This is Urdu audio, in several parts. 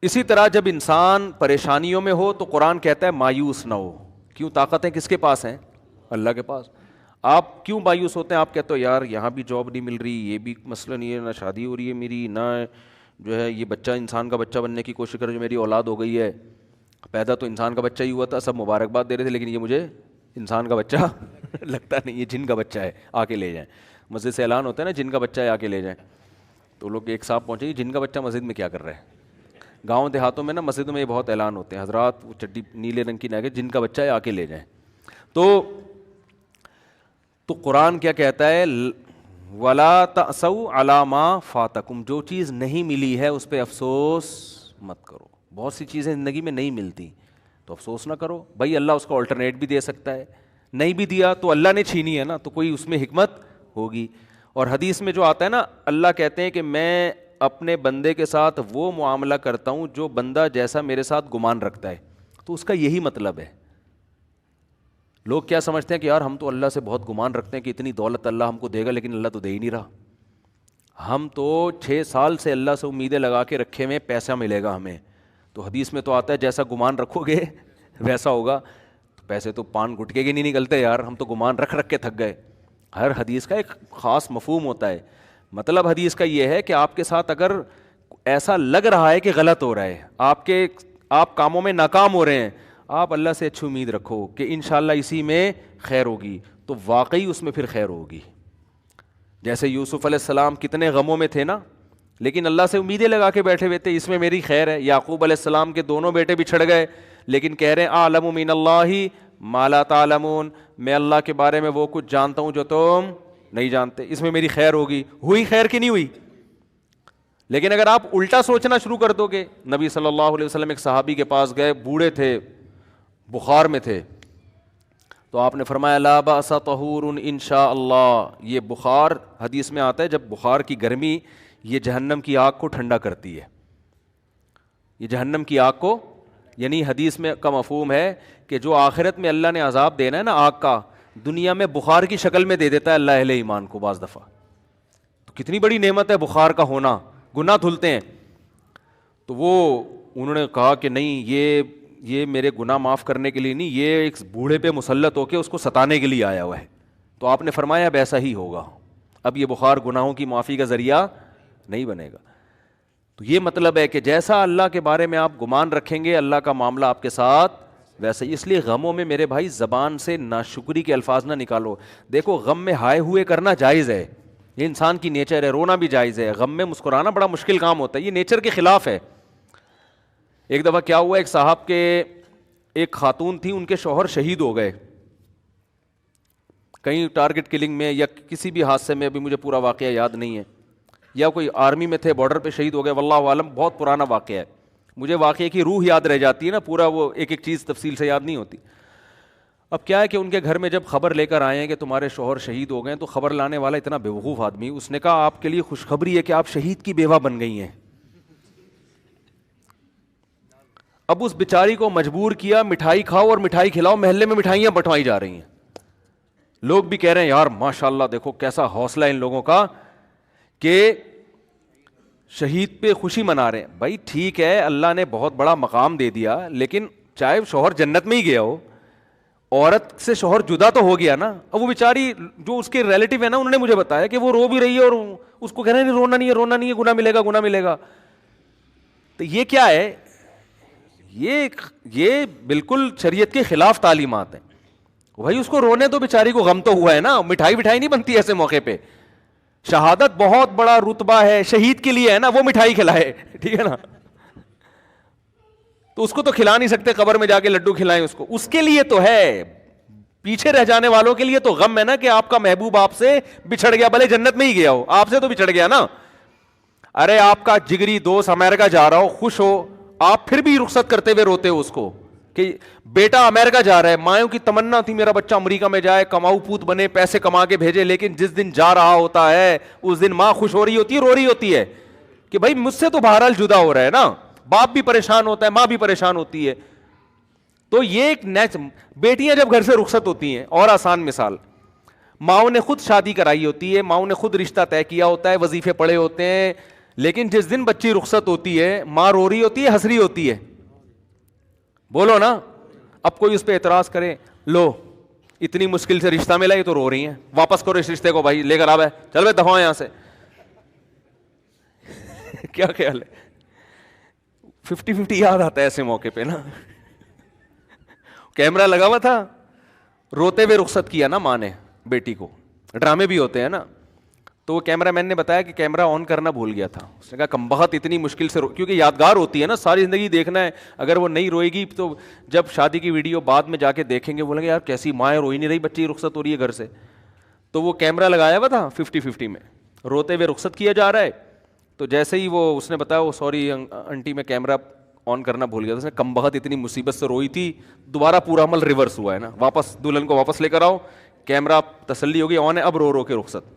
اسی طرح جب انسان پریشانیوں میں ہو تو قرآن کہتا ہے مایوس نہ ہو. کیوں؟ طاقتیں کس کے پاس ہیں؟ اللہ کے پاس. آپ کیوں مایوس ہوتے ہیں؟ آپ کہتے ہو یار یہاں بھی جاب نہیں مل رہی, یہ بھی مسئلہ نہیں ہے, نہ شادی ہو رہی ہے میری, نہ جو ہے یہ بچہ انسان کا بچہ بننے کی کوشش کر جو میری اولاد ہو گئی ہے. پیدا تو انسان کا بچہ ہی ہوا تھا, سب مبارکباد دے رہے تھے, لیکن یہ مجھے انسان کا بچہ لگتا نہیں, یہ جن کا بچہ ہے, آ کے لے جائیں. مسجد سے اعلان ہوتا ہے نا جن کا بچہ ہے آ کے لے جائیں, تو لوگ ایک صاحب پہنچے جن کا بچہ مسجد میں کیا کر رہے ہیں. گاؤں دیہاتوں میں نا مسجدوں میں یہ بہت اعلان ہوتے ہیں, حضرات وہ چڈی نیلے رنگ کی نہ کہ جن کا بچہ ہے آ کے لے جائیں. تو قرآن کیا کہتا ہے؟ وَلَا تَأْسَوْا عَلَىٰ مَا فَاتَكُمْ, جو چیز نہیں ملی ہے اس پہ افسوس مت کرو. بہت سی چیزیں زندگی میں نہیں ملتی تو افسوس نہ کرو. بھائی اللہ اس کو آلٹرنیٹ بھی دے سکتا ہے, نہیں بھی دیا تو اللہ نے چھینی ہے نا, تو کوئی اس میں حکمت ہوگی. اور حدیث میں جو آتا ہے نا, اللہ کہتے ہیں کہ میں اپنے بندے کے ساتھ وہ معاملہ کرتا ہوں جو بندہ جیسا میرے ساتھ گمان رکھتا ہے. تو اس کا یہی مطلب ہے. لوگ کیا سمجھتے ہیں کہ یار ہم تو اللہ سے بہت گمان رکھتے ہیں کہ اتنی دولت اللہ ہم کو دے گا, لیکن اللہ تو دے ہی نہیں رہا. ہم تو 6 سال سے اللہ سے امیدیں لگا کے رکھے ہوئے پیسہ ملے گا ہمیں. تو حدیث میں تو آتا ہے جیسا گمان رکھو گے ویسا ہوگا. تو پیسے تو پان گٹکے کے نہیں نکلتے یار, ہم تو گمان رکھ رکھ کے تھک گئے. ہر حدیث کا ایک خاص مفہوم ہوتا ہے. مطلب حدیث کا یہ ہے کہ آپ کے ساتھ اگر ایسا لگ رہا ہے کہ غلط ہو رہا ہے, آپ کاموں میں ناکام ہو رہے ہیں, آپ اللہ سے اچھی امید رکھو کہ انشاءاللہ اسی میں خیر ہوگی, تو واقعی اس میں پھر خیر ہوگی. جیسے یوسف علیہ السلام کتنے غموں میں تھے نا, لیکن اللہ سے امیدیں لگا کے بیٹھے ہوئے تھے اس میں میری خیر ہے. یعقوب علیہ السلام کے دونوں بیٹے بچھڑ گئے, لیکن کہہ رہے ہیں اعلم من اللہ ما لا تعلمون, میں اللہ کے بارے میں وہ کچھ جانتا ہوں جو تم نہیں جانتے, اس میں میری خیر ہوگی. ہوئی خیر کی نہیں ہوئی؟ لیکن اگر آپ الٹا سوچنا شروع کر دو گے, نبی صلی اللہ علیہ وسلم ایک صحابی کے پاس گئے, بوڑھے تھے, بخار میں تھے, تو آپ نے فرمایا لا باس طہور ان شاء اللہ. یہ بخار حدیث میں آتا ہے جب بخار کی گرمی یہ جہنم کی آگ کو ٹھنڈا کرتی ہے. یہ جہنم کی آگ کو, یعنی حدیث میں کا مفہوم ہے کہ جو آخرت میں اللہ نے عذاب دینا ہے نا آگ کا, دنیا میں بخار کی شکل میں دے دیتا ہے اللہ اہل ایمان کو بعض دفعہ. تو کتنی بڑی نعمت ہے بخار کا ہونا, گناہ دھلتے ہیں. تو وہ انہوں نے کہا کہ نہیں, یہ میرے گناہ معاف کرنے کے لیے نہیں, یہ ایک بوڑھے پہ مسلط ہو کے اس کو ستانے کے لیے آیا ہوا ہے. تو آپ نے فرمایا اب ایسا ہی ہوگا, اب یہ بخار گناہوں کی معافی کا ذریعہ نہیں بنے گا. تو یہ مطلب ہے کہ جیسا اللہ کے بارے میں آپ گمان رکھیں گے اللہ کا معاملہ آپ کے ساتھ ویسا ہی. اس لیے غموں میں میرے بھائی زبان سے ناشکری کے الفاظ نہ نکالو. دیکھو غم میں ہائے ہوئے کرنا جائز ہے, یہ انسان کی نیچر ہے, رونا بھی جائز ہے. غم میں مسکرانا بڑا مشکل کام ہوتا ہے, یہ نیچر کے خلاف ہے. ایک دفعہ کیا ہوا, ایک صاحب کے ایک خاتون تھی, ان کے شوہر شہید ہو گئے کہیں ٹارگٹ کلنگ میں یا کسی بھی حادثے میں, ابھی مجھے پورا واقعہ یاد نہیں ہے, یا کوئی آرمی میں تھے بارڈر پہ شہید ہو گئے, واللہ عالم بہت پرانا واقعہ ہے. مجھے واقعے کی روح یاد رہ جاتی ہے نا, پورا وہ ایک ایک چیز تفصیل سے یاد نہیں ہوتی. اب کیا ہے کہ ان کے گھر میں جب خبر لے کر آئے ہیں کہ تمہارے شوہر شہید ہو گئے, تو خبر لانے والا اتنا بیوقوف آدمی, اس نے کہا آپ کے لیے خوشخبری ہے کہ آپ شہید کی بیوہ بن گئی ہیں. اب اس بیچاری کو مجبور کیا مٹھائی کھاؤ اور مٹھائی کھلاؤ, محلے میں مٹھائیاں بٹوائی جا رہی ہیں. لوگ بھی کہہ رہے ہیں یار ماشاءاللہ دیکھو کیسا حوصلہ ان لوگوں کا کہ شہید پہ خوشی منا رہے ہیں. بھائی ٹھیک ہے, اللہ نے بہت بڑا مقام دے دیا, لیکن چاہے شوہر جنت میں ہی گیا ہو, عورت سے شوہر جدا تو ہو گیا نا. اب وہ بیچاری جو اس کے ریلیٹیو ہے نا, انہوں نے مجھے بتایا کہ وہ رو بھی رہی ہے اور اس کو کہہ رہے ہیں رونا نہیں ہے, رونا نہیں ہے, گناہ ملے گا, گناہ ملے گا. تو یہ کیا ہے, یہ بالکل شریعت کے خلاف تعلیمات ہیں. بھائی اس کو رونے تو بیچاری کو غم تو ہوا ہے نا, مٹھائی بٹھائی نہیں بنتی ایسے موقع پہ. شہادت بہت بڑا رتبہ ہے, شہید کے لیے ہے نا, وہ مٹھائی کھلائے, ٹھیک ہے نا. تو اس کو تو کھلا نہیں سکتے, قبر میں جا کے لڈو کھلائیں اس کو, اس کے لیے تو ہے. پیچھے رہ جانے والوں کے لیے تو غم ہے نا کہ آپ کا محبوب آپ سے بچھڑ گیا, بھلے جنت میں ہی گیا ہو, آپ سے تو بچھڑ گیا نا. ارے آپ کا جگری دوست امریکہ جا رہا ہو, خوش ہو, آپ پھر بھی رخصت کرتے ہوئے روتے ہو اس کو کہ بیٹا امریکہ جا رہا ہے. مایوں کی تمنا تھی میرا بچہ امریکہ میں جائے, کماؤ پوت بنے, پیسے کما کے بھیجے, لیکن جس دن جا رہا ہوتا ہے اس دن ماں خوش ہو رہی ہوتی ہے, رو رہی ہوتی ہے کہ بھائی مجھ سے تو بہرحال جدا ہو رہا ہے نا. باپ بھی پریشان ہوتا ہے, ماں بھی پریشان ہوتی ہے. تو یہ ایک بیٹیاں جب گھر سے رخصت ہوتی ہیں, اور آسان مثال, ماؤں نے خود شادی کرائی ہوتی ہے, ماؤں نے خود رشتہ طے کیا ہوتا ہے, وظیفے پڑے ہوتے ہیں, لیکن جس دن بچی رخصت ہوتی ہے ماں رو رہی ہوتی ہے ہنس رہی ہوتی ہے؟ بولو نا. اب کوئی اس پہ اعتراض کرے, لو اتنی مشکل سے رشتہ ملا, یہ تو رو رہی ہیں, واپس کرو اس رشتے کو بھائی, لے کر آ بھائی, چل بھائی دفعہ یہاں سے. کیا خیال ہے؟ 50-50 یاد آتا ہے ایسے موقع پہ نا. کیمرہ لگا ہوا تھا, روتے ہوئے رخصت کیا نا ماں نے بیٹی کو, ڈرامے بھی ہوتے ہیں نا. تو وہ کیمرہ مین نے بتایا کہ کیمرہ آن کرنا بھول گیا تھا. اس نے کہا کم بخت اتنی مشکل سے کیونکہ یادگار ہوتی ہے نا, ساری زندگی دیکھنا ہے. اگر وہ نہیں روئے گی تو جب شادی کی ویڈیو بعد میں جا کے دیکھیں گے بولیں گے یار کیسی ماں ہے, روئی نہیں رہی, بچی رخصت ہو رہی ہے گھر سے. تو وہ کیمرہ لگایا ہوا تھا 50-50 میں, روتے ہوئے رخصت کیا جا رہا ہے. تو جیسے ہی وہ اس نے بتایا وہ سوری آنٹی میں کیمرہ آن کرنا بھول گیا تھا. اس نے کم بخت اتنی مصیبت سے روئی تھی, دوبارہ پورا عمل ریورس ہوا ہے نا, واپس دلہن کو واپس لے کر آؤ, کیمرہ تسلی ہوگی آن ہے, اب رو رو کے رخصت.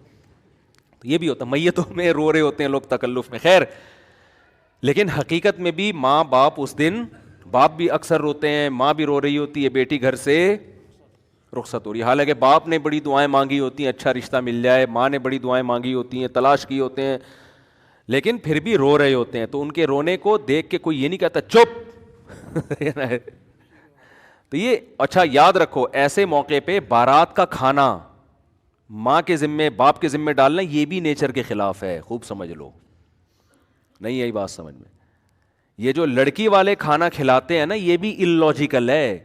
یہ بھی ہوتا, میتوں میں رو رہے ہوتے ہیں لوگ تکلف میں. خیر, لیکن حقیقت میں بھی ماں باپ اس دن, باپ بھی اکثر روتے ہیں, ماں بھی رو رہی ہوتی ہے, بیٹی گھر سے رخصت ہو رہی ہے. حالانکہ باپ نے بڑی دعائیں مانگی ہوتی ہیں اچھا رشتہ مل جائے, ماں نے بڑی دعائیں مانگی ہوتی ہیں, تلاش کی ہوتے ہیں, لیکن پھر بھی رو رہے ہوتے ہیں. تو ان کے رونے کو دیکھ کے کوئی یہ نہیں کہتا چپ. تو یہ اچھا یاد رکھو, ایسے موقع پہ بارات کا کھانا ماں کے ذمے باپ کے ذمے ڈالنا یہ بھی نیچر کے خلاف ہے. خوب سمجھ لو, نہیں یہی بات سمجھ میں. یہ جو لڑکی والے کھانا کھلاتے ہیں نا یہ بھی اللاجیکل ہے.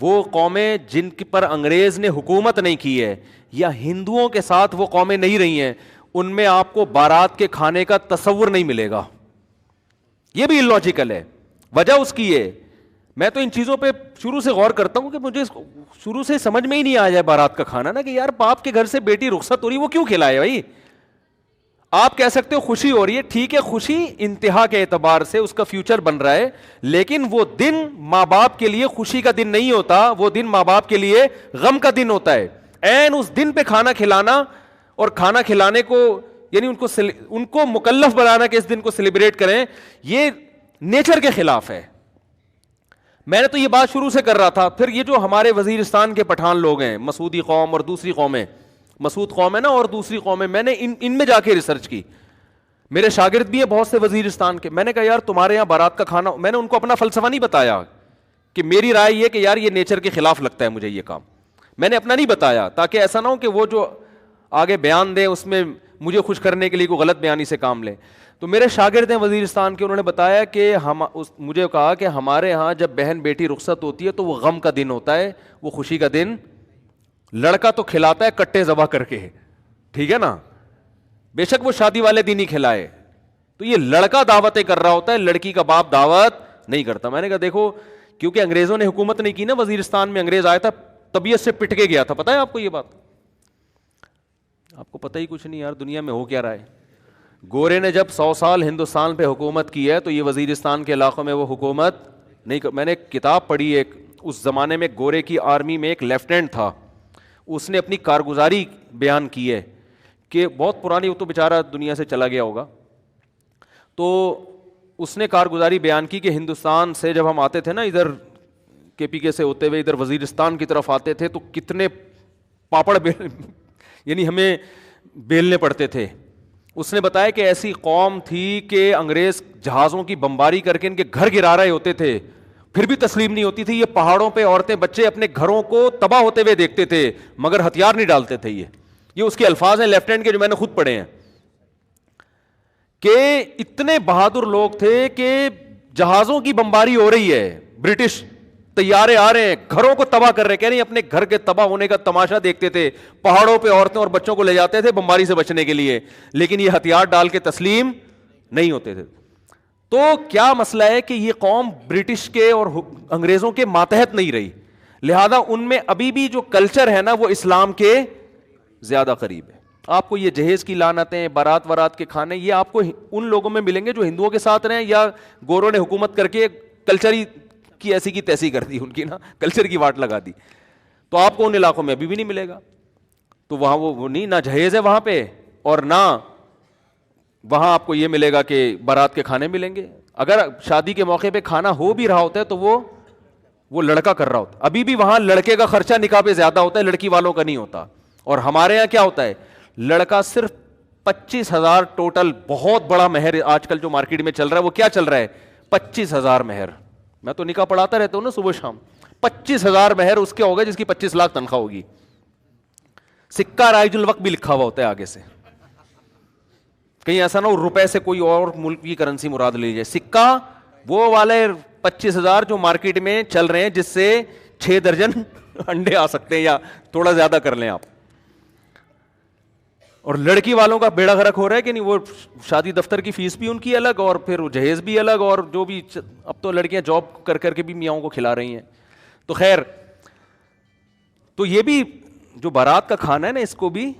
وہ قومیں جن پر انگریز نے حکومت نہیں کی ہے یا ہندوؤں کے ساتھ وہ قومیں نہیں رہی ہیں, ان میں آپ کو بارات کے کھانے کا تصور نہیں ملے گا. یہ بھی اللاجیکل ہے. وجہ اس کی ہے, میں تو ان چیزوں پہ شروع سے غور کرتا ہوں کہ مجھے شروع سے سمجھ میں ہی نہیں آ جائے بارات کا کھانا نا, کہ یار باپ کے گھر سے بیٹی رخصت ہو رہی وہ کیوں کھلائے بھائی. آپ کہہ سکتے ہو خوشی ہو رہی ہے, ٹھیک ہے, خوشی انتہا کے اعتبار سے اس کا فیوچر بن رہا ہے, لیکن وہ دن ماں باپ کے لیے خوشی کا دن نہیں ہوتا, وہ دن ماں باپ کے لیے غم کا دن ہوتا ہے. این اس دن پہ کھانا کھلانا اور کھانا کھلانے کو یعنی ان کو مکلف بنانا کہ اس دن کو سیلیبریٹ کریں, یہ نیچر کے خلاف ہے. میں نے تو یہ بات شروع سے کر رہا تھا. پھر یہ جو ہمارے وزیرستان کے پٹھان لوگ ہیں, مسعودی قوم اور دوسری قومیں, مسعود قوم ہے نا اور دوسری قومیں, میں نے ان میں جا کے ریسرچ کی. میرے شاگرد بھی ہیں بہت سے وزیرستان کے. میں نے کہا یار تمہارے یہاں بارات کا کھانا, میں نے ان کو اپنا فلسفہ نہیں بتایا کہ میری رائے یہ کہ یار یہ نیچر کے خلاف لگتا ہے مجھے یہ کام, میں نے اپنا نہیں بتایا تاکہ ایسا نہ ہو کہ وہ جو آگے بیان دیں اس میں مجھے خوش کرنے کے لیے کوئی غلط بیانی سے کام لیں. تو میرے شاگرد ہیں وزیرستان کے, انہوں نے بتایا کہ مجھے کہا کہ ہمارے ہاں جب بہن بیٹی رخصت ہوتی ہے تو وہ غم کا دن ہوتا ہے, وہ خوشی کا دن. لڑکا تو کھلاتا ہے کٹے ذبح کر کے, ٹھیک ہے نا, بے شک وہ شادی والے دن ہی کھلائے. تو یہ لڑکا دعوتیں کر رہا ہوتا ہے, لڑکی کا باپ دعوت نہیں کرتا. میں نے کہا دیکھو, کیونکہ انگریزوں نے حکومت نہیں کی نا وزیرستان میں, انگریز آیا تھا طبیعت سے پٹ کے گیا تھا. پتہ ہے آپ کو یہ بات؟ آپ کو پتہ ہی کچھ نہیں یار, دنیا میں ہو کیا رہا ہے. گورے نے جب 100 سال ہندوستان پہ حکومت کی ہے تو یہ وزیرستان کے علاقوں میں وہ حکومت نہیں میں نے ایک کتاب پڑھی ایک, اس زمانے میں گورے کی آرمی میں ایک لیفٹیننٹ تھا, اس نے اپنی کارگزاری بیان کی ہے کہ بہت پرانی, وہ تو بیچارہ دنیا سے چلا گیا ہوگا. تو اس نے کارگزاری بیان کی کہ ہندوستان سے جب ہم آتے تھے نا ادھر کے پی کے سے ہوتے ہوئے ادھر وزیرستان کی طرف آتے تھے تو کتنے پاپڑ یعنی ہمیں بیلنے پڑتے تھے. اس نے بتایا کہ ایسی قوم تھی کہ انگریز جہازوں کی بمباری کر کے ان کے گھر گرا رہے ہوتے تھے, پھر بھی تسلیم نہیں ہوتی تھی. یہ پہاڑوں پہ عورتیں بچے اپنے گھروں کو تباہ ہوتے ہوئے دیکھتے تھے مگر ہتھیار نہیں ڈالتے تھے. یہ اس کے الفاظ ہیں لیفٹیننٹ کے, جو میں نے خود پڑھے ہیں, کہ اتنے بہادر لوگ تھے کہ جہازوں کی بمباری ہو رہی ہے, برٹش طیارے آ رہے ہیں, گھروں کو تباہ کر رہے ہیں, کہہ رہے ہیں اپنے گھر کے تباہ ہونے کا تماشا دیکھتے تھے, پہاڑوں پہ عورتیں اور بچوں کو لے جاتے تھے بمباری سے بچنے کے لیے, لیکن یہ ہتھیار ڈال کے تسلیم نہیں ہوتے تھے. تو کیا مسئلہ ہے کہ یہ قوم برٹش کے اور انگریزوں کے ماتحت نہیں رہی, لہذا ان میں ابھی بھی جو کلچر ہے نا وہ اسلام کے زیادہ قریب ہے. آپ کو یہ جہیز کی لعنتیں, بارات وارات کے کھانے, یہ آپ کو ان لوگوں میں ملیں گے جو ہندوؤں کے ساتھ رہے یا گوروں نے حکومت کر کے کلچر ہی کی ایسی کی تیسی کر دی, ان کی نا کلچر کی واٹ لگا دی. تو آپ کو ان علاقوں میں ابھی بھی نہیں ملے گا. تو وہاں وہ نہیں, نہ جہیز ہے وہاں پہ اور نہ وہاں آپ کو یہ ملے گا کہ بارات کے کھانے ملیں گے. اگر شادی کے موقع پہ کھانا ہو بھی رہا ہوتا ہے تو وہ لڑکا کر رہا ہوتا. ابھی بھی وہاں لڑکے کا خرچہ نکاح پہ زیادہ ہوتا ہے, لڑکی والوں کا نہیں ہوتا. اور ہمارے یہاں کیا ہوتا ہے, لڑکا صرف 25,000 ٹوٹل. بہت بڑا مہر آج کل جو مارکیٹ میں چل رہا ہے وہ کیا چل رہا ہے؟ 25,000 مہر. میں تو نکاح پڑھاتا رہتا ہوں نا صبح شام. 25,000 مہر اس کے ہوگا جس کی 25 لاکھ تنخواہ ہوگی. سکہ رائج الوقت بھی لکھا ہوا ہوتا ہے آگے سے, کہیں ایسا نہ ہو روپے سے کوئی اور ملک کی کرنسی مراد لے لیجیے. سکہ وہ والے 25,000 جو مارکیٹ میں چل رہے ہیں جس سے 6 درجن انڈے آ سکتے ہیں یا تھوڑا زیادہ کر لیں آپ. اور لڑکی والوں کا بیڑا غرق ہو رہا ہے کہ نہیں, وہ شادی دفتر کی فیس بھی ان کی الگ اور پھر جہیز بھی الگ, اور جو بھی اب تو لڑکیاں جاب کر کر کے بھی میاؤں کو کھلا رہی ہیں. تو خیر, تو یہ بھی جو بارات کا کھانا ہے نا, اس کو بھی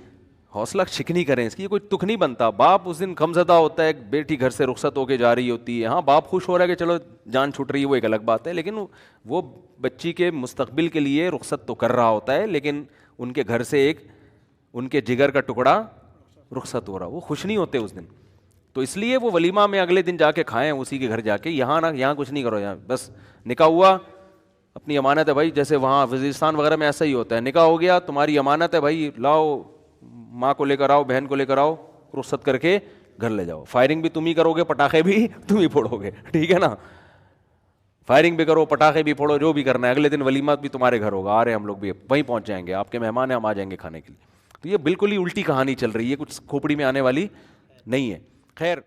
حوصلہ شکنی کریں, اس کی کوئی تک نہیں بنتا. باپ اس دن غمزدہ ہوتا ہے, بیٹی گھر سے رخصت ہو کے جا رہی ہوتی ہے. ہاں باپ خوش ہو رہا ہے کہ چلو جان چھوٹ رہی ہے, وہ ایک الگ بات ہے, لیکن وہ بچی کے مستقبل کے لیے رخصت تو کر رہا ہوتا ہے, لیکن ان کے گھر سے ایک ان کے جگر کا ٹکڑا رخصت ہو رہا, وہ خوش نہیں ہوتے اس دن. تو اس لیے وہ ولیمہ میں اگلے دن جا کے کھائیں اسی کے گھر جا کے. یہاں کچھ نہیں کرو, یہاں بس نکاح ہوا اپنی امانت ہے بھائی, جیسے وہاں وزیرستان وغیرہ میں ایسا ہی ہوتا ہے, نکاح ہو گیا تمہاری امانت ہے بھائی, لاؤ ماں کو لے کر آؤ, بہن کو لے کر آؤ, رخصت کر کے گھر لے جاؤ. فائرنگ بھی تم ہی کرو گے, پٹاخے بھی تم ہی پھوڑو گے, ٹھیک ہے نا. فائرنگ بھی کرو, پٹاخے بھی پھوڑو, جو بھی کرنا ہے. اگلے دن ولیمہ بھی تمہارے گھر ہوگا, آ رہے ہم لوگ بھی وہیں پہنچ جائیں گے, آپ کے مہمان ہیں, ہم آ جائیں گے کھانے کے لیے. تو یہ بالکل ہی الٹی کہانی چل رہی ہے, کچھ کھوپڑی میں آنے والی نہیں ہے. خیر.